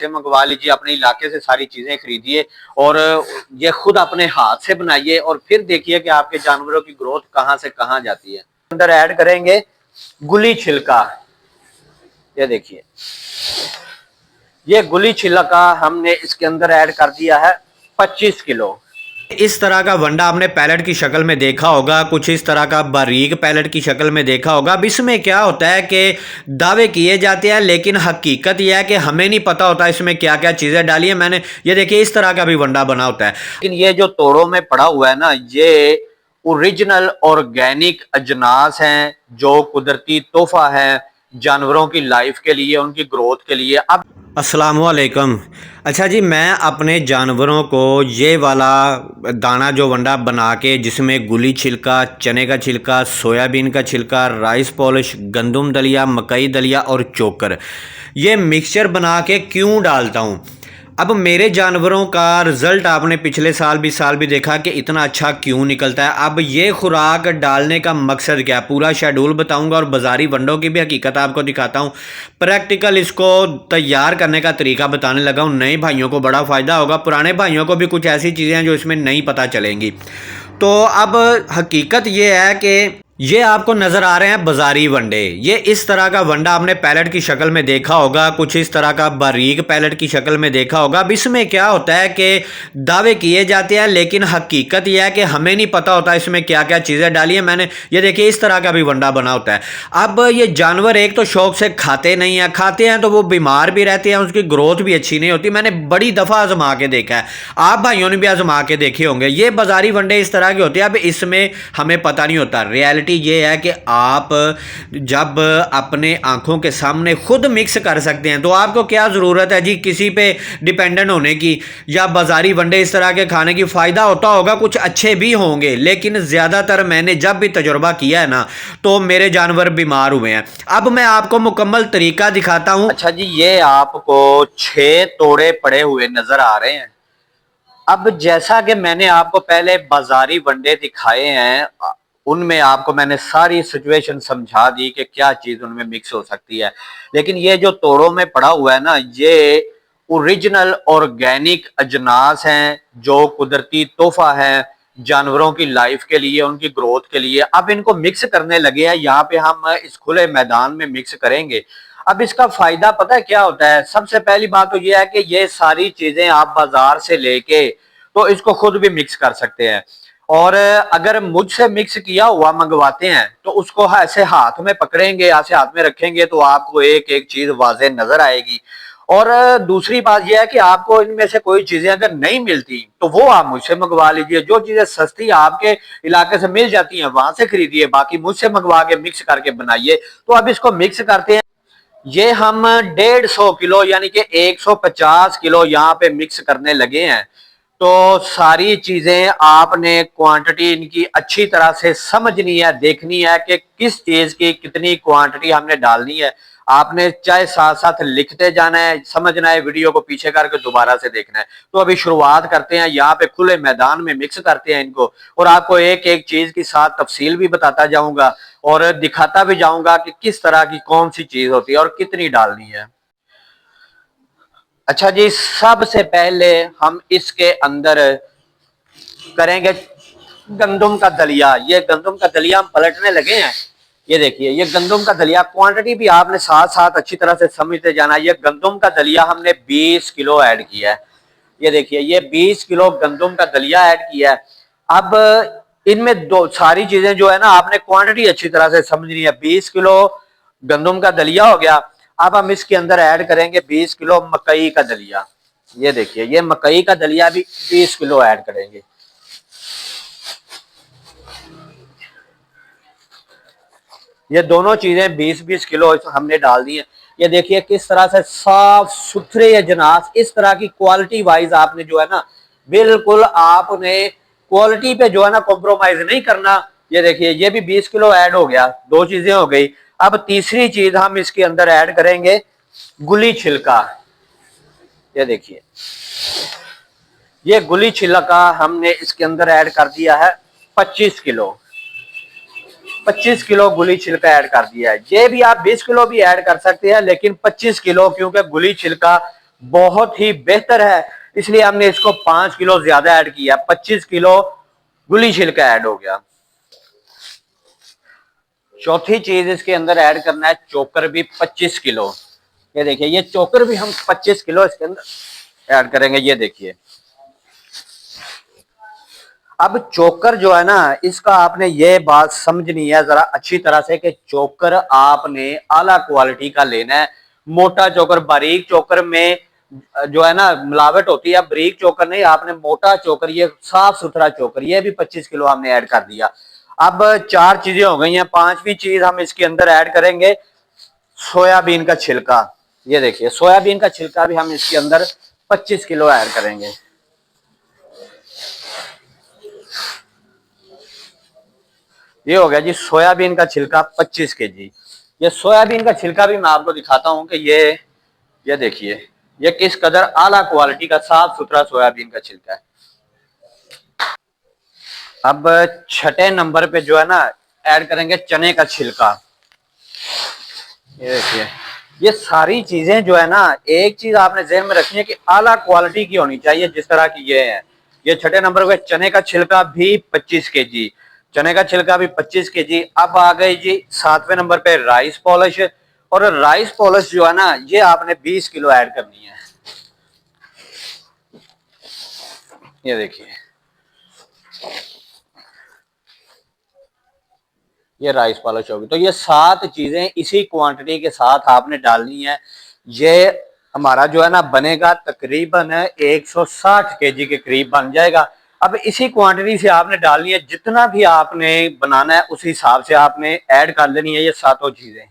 से मंगवा लीजिए, अपने इलाके से सारी चीजें खरीदिए और ये खुद अपने हाथ से बनाइए और फिर देखिए कि आपके जानवरों की ग्रोथ कहाँ से कहाँ जाती है। अंदर ऐड करेंगे गुली छिलका। ये देखिए, ये गुली छिलका हमने इसके अंदर ऐड कर दिया है 25 किलो। इस तरह का वंडा आपने पैलेट की शक्ल में देखा होगा, कुछ इस तरह का बारीक पैलेट की शक्ल में देखा होगा। अब इसमें क्या होता है कि दावे किए जाते हैं लेकिन हकीकत यह है कि हमें नहीं पता होता इसमें क्या क्या चीज़ें डाली है। मैंने ये देखिए इस तरह का भी वंडा बना होता है। लेकिन ये जो तोड़ों में पड़ा हुआ है ना, ये ओरिजिनल ऑर्गेनिक अजनास हैं जो कुदरती तोहफा है जानवरों की लाइफ के लिए, उनकी ग्रोथ के लिए। अब अस्सलामुअलैकुम। अच्छा जी, मैं अपने जानवरों को ये वाला दाना जो वंडा बना के जिसमें गुली छिलका, चने का छिलका, सोयाबीन का छिलका, राइस पॉलिश, गंदम दलिया, मकई दलिया और चोकर, ये मिक्सचर बना के क्यों डालता हूँ। अब मेरे जानवरों का रिज़ल्ट आपने पिछले साल भी देखा कि इतना अच्छा क्यों निकलता है। अब ये खुराक डालने का मकसद क्या है, पूरा शेड्यूल बताऊंगा और बाज़ारी वंडों की भी हकीकत आपको दिखाता हूँ। प्रैक्टिकल इसको तैयार करने का तरीका बताने लगा हूँ। नए भाइयों को बड़ा फ़ायदा होगा, पुराने भाइयों को भी कुछ ऐसी चीज़ें हैं जो इसमें नहीं पता चलेंगी। तो अब हकीकत ये है कि ये आपको नज़र आ रहे हैं बाज़ारी वंडे। ये इस तरह का वंडा आपने पैलेट की शक्ल में देखा होगा, कुछ इस तरह का बारीक पैलेट की शक्ल में देखा होगा। अब इसमें क्या होता है कि दावे किए जाते हैं लेकिन हकीकत यह है कि हमें नहीं पता होता इसमें क्या क्या चीज़ें डाली हैं। मैंने ये देखिए इस तरह का भी वंडा बना होता है। अब ये जानवर एक तो शौक से खाते नहीं हैं, खाते हैं तो वो बीमार भी रहते हैं, उसकी ग्रोथ भी अच्छी नहीं होती। मैंने बड़ी दफ़ा आजमा के देखा है, आप भाइयों ने भी आजमा के देखे होंगे। ये बाज़ारी वंडे इस तरह के होते हैं। अब इसमें हमें पता नहीं होता। रियलिटी ये है कि आप जब अपने आंखों के सामने खुद मिक्स कर सकते हैं तो आपको क्या ज़रूरत है जी किसी पे डिपेंडेंट होने की या बाज़ारी वंडे इस तरह के खाने की। फ़ायदा होता होगा, कुछ अच्छे भी होंगे, लेकिन ज़्यादातर मैंने जब भी तजुर्बा किया है ना तो मेरे जानवर बीमार हुए हैं। अब मैं आपको मुकम्मल तरीका दिखाता हूँ। अच्छा जी, ये आपको 6 तोड़े पड़े हुए नजर आ रहे हैं। अब जैसा कि मैंने आपको पहले बाजारी वंडे दिखाए हैं, उनमें आपको मैंने सारी सिचुएशन समझा दी कि क्या चीज उनमें मिक्स हो सकती है। लेकिन ये जो तोड़ों में पड़ा हुआ है ना, ये ओरिजिनल ऑर्गेनिक अजनास हैं जो कुदरती तोहफा है जानवरों की लाइफ के लिए, उनकी ग्रोथ के लिए। अब इनको मिक्स करने लगे हैं, यहाँ पे हम इस खुले मैदान में मिक्स करेंगे। अब इसका फायदा पता है क्या होता है? सबसे पहली बात तो यह है कि ये सारी चीजें आप बाजार से लेके तो इसको खुद भी मिक्स कर सकते हैं, और अगर मुझसे मिक्स किया हुआ मंगवाते हैं तो उसको ऐसे हाथ में पकड़ेंगे, ऐसे हाथ में रखेंगे तो आपको एक एक चीज वाज़ेह नजर आएगी। और दूसरी बात यह है कि आपको इनमें से कोई चीजें अगर नहीं मिलती तो वो आप मुझसे मंगवा लीजिए। जो चीजें सस्ती आपके इलाके से मिल जाती हैं वहां से खरीदिए, बाकी मुझसे मंगवा के मिक्स करके बनाइए। तो अब इसको मिक्स करते हैं। ये हम 150 किलो यानी कि 150 किलो यहाँ पे मिक्स करने लगे हैं। तो सारी चीजें आपने क्वांटिटी इनकी अच्छी तरह से समझनी है, देखनी है कि किस चीज की कितनी क्वांटिटी हमने डालनी है। आपने चाहे साथ साथ लिखते जाना है, समझना है, वीडियो को पीछे करके दोबारा से देखना है। तो अभी शुरुआत करते हैं, यहाँ पे खुले मैदान में मिक्स करते हैं इनको, और आपको एक एक चीज की साथ तफसील भी बताता जाऊंगा और दिखाता भी जाऊंगा कि किस तरह की कौन सी चीज होती है और कितनी डालनी है। अच्छा जी, सबसे पहले हम इसके अंदर करेंगे गंदम का दलिया। ये गंदम का दलिया हम पलटने लगे हैं। ये देखिए, ये गंदम का दलिया, क्वांटिटी भी आपने साथ साथ अच्छी तरह से समझते जाना। ये गंदम का दलिया हमने 20 किलो ऐड किया है। ये देखिए, ये 20 किलो गंदम का दलिया ऐड किया है। अब इनमें दो सारी चीजें जो है ना, आपने क्वांटिटी अच्छी तरह से समझनी है। 20 किलो गंदम का दलिया हो गया। अब हम इसके अंदर ऐड करेंगे 20 किलो मकई का दलिया। ये देखिए, ये मकई का दलिया भी 20 किलो ऐड करेंगे। ये दोनों चीजें 20-20 किलो हमने डाल दी है। ये देखिए किस तरह से साफ सुथरे अजनास, इस तरह की क्वालिटी वाइज आपने जो है ना, बिल्कुल आपने क्वालिटी पे जो है ना कॉम्प्रोमाइज नहीं करना। ये देखिए, ये भी 20 किलो ऐड हो गया, दो चीजें हो गई। अब तीसरी चीज हम इसके अंदर ऐड करेंगे गुली छिलका। ये देखिए, ये गुली छिलका हमने इसके अंदर ऐड कर दिया है 25 किलो। 25 किलो गुली छिलका ऐड कर दिया है। ये भी आप 20 किलो भी ऐड कर सकते हैं, लेकिन 25 किलो, क्योंकि गुली छिलका बहुत ही बेहतर है, इसलिए हमने इसको 5 किलो ज्यादा ऐड किया, 25 किलो गुली छिलका ऐड हो गया। चौथी चीज इसके अंदर ऐड करना है चोकर भी 25 किलो। ये देखिए, ये चोकर भी हम 25 किलो इसके अंदर ऐड करेंगे। ये देखिए, अब चोकर जो है ना, इसका आपने ये बात समझनी है जरा अच्छी तरह से कि चोकर आपने आला क्वालिटी का लेना है। मोटा चोकर, बारीक चोकर में जो है ना मिलावट होती है, बारीक चोकर नहीं, आपने मोटा चोकर, ये साफ सुथरा चोकर, ये भी 25 किलो हमने ऐड कर दिया। अब 4 चीजें हो गई हैं, 5वीं चीज हम इसके अंदर ऐड करेंगे सोयाबीन का छिलका। ये देखिए, सोयाबीन का छिलका भी हम इसके अंदर 25 किलो ऐड करेंगे। ये हो गया जी सोयाबीन का छिलका 25 kg। ये सोयाबीन का छिलका भी मैं आपको दिखाता हूं कि ये देखिए, ये किस कदर आला क्वालिटी का साफ सुथरा सोयाबीन का छिलका है। अब छठे नंबर पे जो है ना ऐड करेंगे चने का छिलका। ये देखिए, ये सारी चीजें जो है ना, एक चीज आपने ध्यान में रखनी है कि आला क्वालिटी की होनी चाहिए, जिस तरह की ये है। ये छठे नंबर पे चने का छिलका भी 25 kg, चने का छिलका भी 25 kg। अब आ गई जी 7वें नंबर पे राइस पॉलिश। और राइस पॉलिश जो है ना, ये आपने 20 किलो ऐड करनी है। ये देखिए, ये राइस पॉलिश होगी। तो ये 7 चीजें इसी क्वांटिटी के साथ आपने डालनी है। ये हमारा जो है ना बनेगा तकरीबन 160 kg के करीब बन जाएगा। अब इसी क्वांटिटी से आपने डालनी है, जितना भी आपने बनाना है उस हिसाब से आपने ऐड कर लेनी है ये सातों चीजें।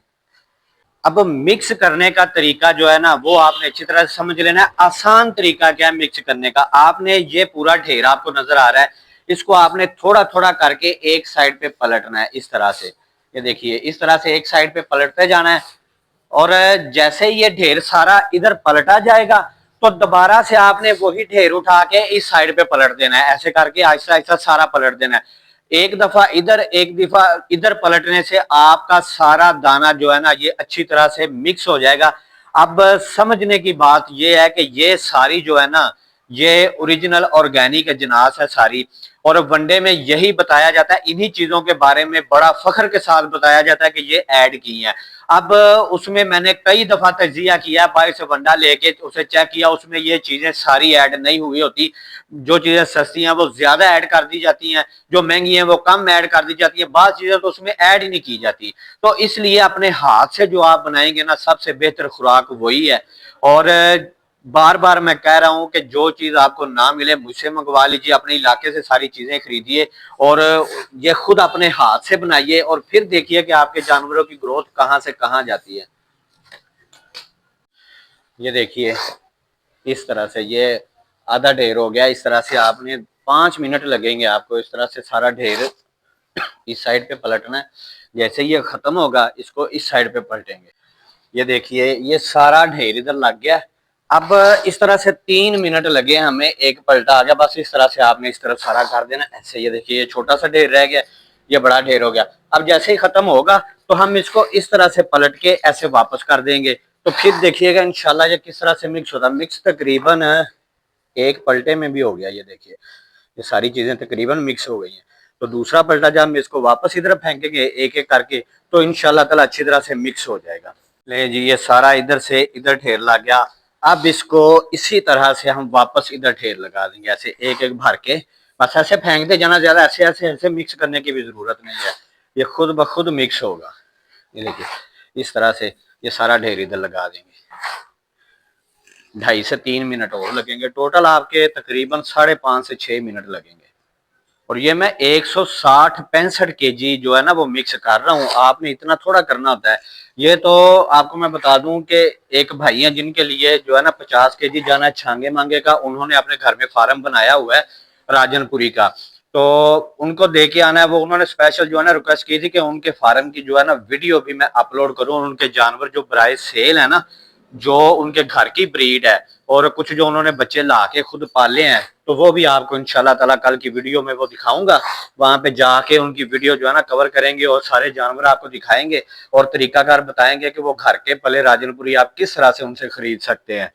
अब मिक्स करने का तरीका जो है ना, वो आपने अच्छी तरह से समझ लेना है। आसान तरीका क्या है मिक्स करने का, आपने ये पूरा ढेर आपको नजर आ रहा है, इसको आपने थोड़ा थोड़ा करके एक साइड पे पलटना है इस तरह से। ये देखिए, इस तरह से एक साइड पे पलटते जाना है। और जैसे ही ये ढेर सारा इधर पलटा जाएगा, तो दोबारा से आपने वही ढेर उठा के इस साइड पे पलट देना है। ऐसे करके आहिस्ता आहिस्ता सारा पलट देना है। एक दफा इधर, एक दफा इधर पलटने से आपका सारा दाना जो है ना, ये अच्छी तरह से मिक्स हो जाएगा। अब समझने की बात ये है कि ये सारी जो है ना, ये ओरिजिनल ऑर्गेनिक जिनास है सारी। और वनडे में यही बताया जाता है, इन्हीं चीजों के बारे में बड़ा फख्र के साथ बताया जाता है कि ये ऐड की है। अब उसमें मैंने कई दफा तजिया किया, बाहर से वंडा लेके उसे चेक किया, उसमें ये चीजें सारी ऐड नहीं हुई होती। जो चीजें सस्ती हैं वो ज्यादा ऐड कर दी जाती हैं, जो महंगी हैं वो कम ऐड कर दी जाती है, बात चीजें तो उसमें ऐड ही नहीं की जाती। तो इसलिए अपने हाथ से जो आप बनाएंगे ना, सबसे बेहतर खुराक वही है। और बार बार मैं कह रहा हूं कि जो चीज आपको ना मिले मुझसे मंगवा लीजिए, अपने इलाके से सारी चीजें खरीदिए और ये खुद अपने हाथ से बनाइए, और फिर देखिए कि आपके जानवरों की ग्रोथ कहां से कहां जाती है। ये देखिए, इस तरह से ये आधा ढेर हो गया। इस तरह से आपने 5 मिनट लगेंगे आपको इस तरह से सारा ढेर इस साइड पे पलटना है। जैसे ये खत्म होगा, इसको इस साइड पे पलटेंगे। ये देखिए, ये सारा ढेर इधर लग गया। अब इस तरह से 3 मिनट लगे हमें, एक पलटा आ गया। बस इस तरह से आपने इस तरफ सारा कर देना ऐसे। ये देखिए, ये छोटा सा ढेर रह गया, ये बड़ा ढेर हो गया। अब जैसे ही खत्म होगा तो हम इसको इस तरह से पलट के ऐसे वापस कर देंगे। तो फिर देखिएगा इंशाल्लाह ये किस तरह से मिक्स होता है। मिक्स तकरीबन एक पलटे में भी हो गया। ये देखिए, ये सारी चीजें तकरीबन मिक्स हो गई हैं। तो दूसरा पलटा जब हम इसको वापस इधर फेंकेंगे एक एक करके, तो इंशाल्लाह ताला अच्छी तरह से मिक्स हो जाएगा। ले जी, ये सारा इधर से इधर ढेर लग गया। अब इसको इसी तरह से हम वापस इधर ढेर लगा देंगे, ऐसे एक एक भर के। बस ऐसे फेंकते जाना, ज्यादा ऐसे ऐसे ऐसे मिक्स करने की भी जरूरत नहीं है, ये खुद ब खुद मिक्स होगा। ये देखिए, इस तरह से ये सारा ढेर इधर लगा देंगे। 2.5 से 3 मिनट और लगेंगे, टोटल आपके तकरीबन 5.5 से 6 मिनट लगेंगे। और ये मैं 160-65 kg जो है ना वो मिक्स कर रहा हूँ। आपने इतना थोड़ा करना होता है। ये तो आपको मैं बता दूं कि एक भाई हैं जिनके लिए जो है ना 50 kg जाना है छांगे मांगे का, उन्होंने अपने घर में फार्म बनाया हुआ है राजनपुरी का। तो उनको दे के आना है वो, उन्होंने स्पेशल जो है ना रिक्वेस्ट की थी कि उनके फार्म की जो है ना वीडियो भी मैं अपलोड करूँ। उनके जानवर जो बराए सेल है ना, जो उनके घर की ब्रीड है, और कुछ जो उन्होंने बच्चे ला के खुद पाले हैं, तो वो भी आपको इंशाल्लाह ताला कल की वीडियो में वो दिखाऊंगा। वहां पे जाके उनकी वीडियो जो है ना कवर करेंगे और सारे जानवर आपको दिखाएंगे और तरीकाकार बताएंगे कि वो घर के पले राजनपुरी आप किस तरह से उनसे खरीद सकते हैं।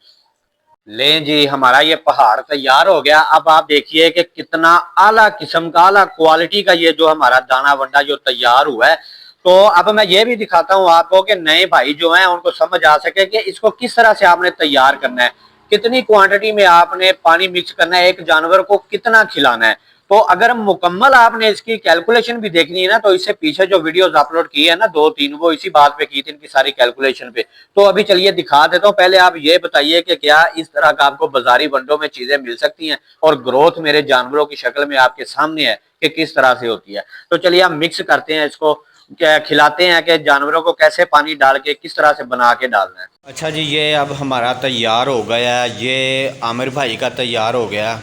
लें जी, हमारा ये पहाड़ तैयार हो गया। अब आप देखिए कि कितना आला किस्म का, आला क्वालिटी का ये जो हमारा दाना वंडा जो तैयार हुआ है। तो अब मैं ये भी दिखाता हूँ आपको कि नए भाई जो हैं उनको समझ आ सके कि इसको किस तरह से आपने तैयार करना है, कितनी क्वांटिटी में आपने पानी मिक्स करना है, एक जानवर को कितना खिलाना है। तो अगर मुकम्मल आपने इसकी कैलकुलेशन भी देखनी है ना, तो इससे पीछे जो वीडियोस अपलोड की है ना 2-3, वो इसी बात पे की थी, इनकी सारी कैलकुलेशन पे। तो अभी चलिए दिखा देता हूँ। पहले आप ये बताइए कि क्या इस तरह का आपको बाजारी वंडों में चीजें मिल सकती हैं, और ग्रोथ मेरे जानवरों की शक्ल में आपके सामने है कि किस तरह से होती है। तो चलिए हम मिक्स करते हैं इसको, क्या खिलाते हैं कि जानवरों को कैसे पानी डाल के किस तरह से बना के डालना है। अच्छा जी, ये अब हमारा तैयार हो गया, ये आमिर भाई का तैयार हो गया।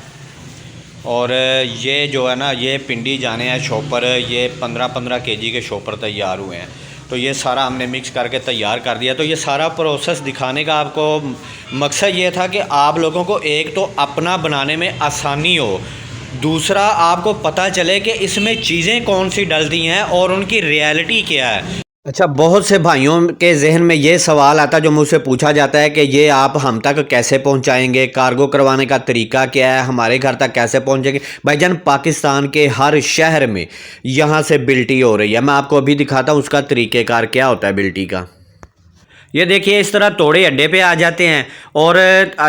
और ये जो है ना, ये पिंडी जाने हैं शॉपर, ये 15-15 केजी के शॉपर तैयार हुए हैं। तो ये सारा हमने मिक्स करके तैयार कर दिया। तो ये सारा प्रोसेस दिखाने का आपको मकसद ये था कि आप लोगों को एक तो अपना बनाने में आसानी हो, दूसरा आपको पता चले कि इसमें चीज़ें कौन सी डलती हैं और उनकी रियलिटी क्या है। अच्छा, बहुत से भाइयों के जहन में ये सवाल आता है जो मुझसे पूछा जाता है कि ये आप हम तक कैसे पहुंचाएंगे, कार्गो करवाने का तरीका क्या है, हमारे घर तक कैसे पहुंचेंगे। भाईजान, पाकिस्तान के हर शहर में यहाँ से बिल्टी हो रही है। मैं आपको अभी दिखाता हूँ उसका तरीक़ेकार क्या होता है बिल्टी का। ये देखिए, इस तरह तोड़े अड्डे पे आ जाते हैं और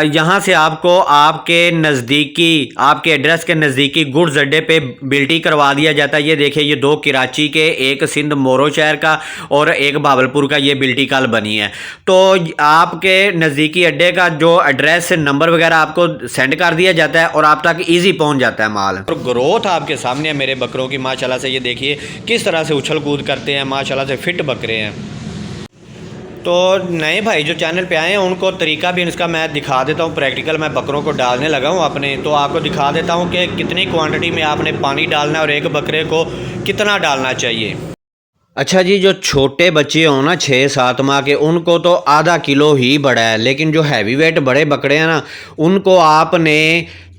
यहाँ से आपको आपके नज़दीकी, आपके एड्रेस के नज़दीकी गुड्स अड्डे पे बिल्टी करवा दिया जाता है। ये देखिए, ये 2 कराची के, एक सिंध मोरो शहर का और एक भावलपुर का, ये बिल्टी कल बनी है। तो आपके नज़दीकी अड्डे का जो एड्रेस नंबर वगैरह आपको सेंड कर दिया जाता है और आप तक ईजी पहुँच जाता है माल। और ग्रोथ आपके सामने है मेरे बकरों की, माशाल्लाह से। ये देखिए किस तरह से उछल कूद करते हैं, माशाल्लाह से फिट बकरे हैं। तो नए भाई जो चैनल पे आए हैं उनको तरीका भी इसका मैं दिखा देता हूँ प्रैक्टिकल। मैं बकरों को डालने लगा हूँ अपने, तो आपको दिखा देता हूँ कि कितनी क्वांटिटी में आपने पानी डालना है और एक बकरे को कितना डालना चाहिए। अच्छा जी, जो छोटे बच्चे हों ना 6-7 माह के, उनको तो आधा किलो ही बड़ा है, लेकिन जो हैवी वेट बड़े बकरे हैं ना, उनको आपने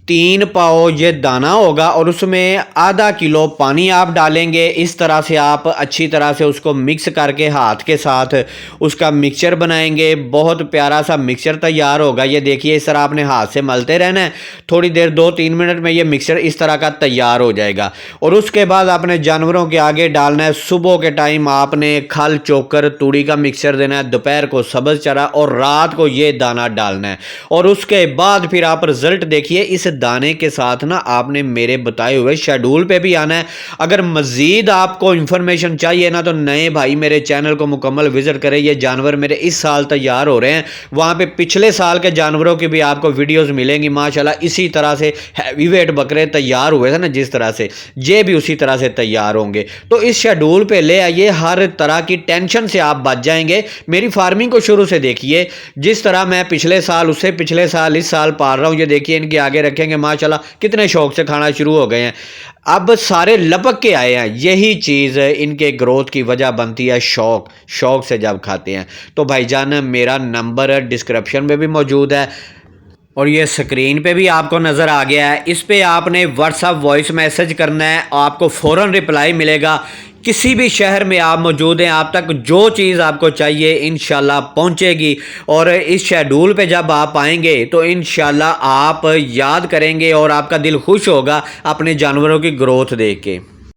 3 पाव ये दाना होगा और उसमें आधा किलो पानी आप डालेंगे। इस तरह से आप अच्छी तरह से उसको मिक्स करके हाथ के साथ उसका मिक्सचर बनाएंगे। बहुत प्यारा सा मिक्सचर तैयार होगा। ये देखिए, इस तरह आपने हाथ से मलते रहना है थोड़ी देर, 2-3 मिनट में ये मिक्सचर इस तरह का तैयार हो जाएगा। और उसके बाद आपने जानवरों के आगे डालना है। सुबह के टाइम आपने खल चोकर तूड़ी का मिक्सचर देना है, दोपहर को सब्ज़ चरा और रात को ये दाना डालना है। और उसके बाद फिर आप रिज़ल्ट देखिए। इस दाने के साथ ना आपने मेरे बताए हुए शेड्यूल पे भी आना है। अगर मज़ीद आपको इन्फॉर्मेशन चाहिए ना, तो नए भाई मेरे चैनल को मुकम्मल विज़िट करें। ये जानवर मेरे इस साल तैयार हो रहे हैं, वहाँ पे पिछले साल के जानवरों की भी आपको वीडियोस मिलेंगी। माशाल्लाह इसी तरह से हैवी वेट बकरे तैयार हुए थे ना, जिस तरह से ये भी उसी तरह से तैयार होंगे। तो इस शेड्यूल पे ले आइए, हर तरह की टेंशन से आप बच जाएंगे। मेरी फार्मिंग को शुरू से देखिए, जिस तरह मैं पिछले साल, उससे पिछले साल, इस साल पाल रहा हूँ। ये देखिए, इनके आगे रखेंगे, माशाल्लाह कितने शौक से खाना शुरू हो गए हैं। अब सारे लपक के आए हैं। यही चीज़ इनके ग्रोथ की वजह बनती है, शौक से जब खाते हैं। तो भाईजान, मेरा नंबर डिस्क्रिप्शन में भी मौजूद है और ये स्क्रीन पे भी आपको नज़र आ गया है। इस पे आपने व्हाट्सअप वॉइस मैसेज करना है, आपको फ़ौरन रिप्लाई मिलेगा। किसी भी शहर में आप मौजूद हैं, आप तक जो चीज़ आपको चाहिए इंशाल्लाह पहुंचेगी। और इस शेड्यूल पे जब आप आएंगे तो इंशाल्लाह आप याद करेंगे और आपका दिल खुश होगा अपने जानवरों की ग्रोथ देख के।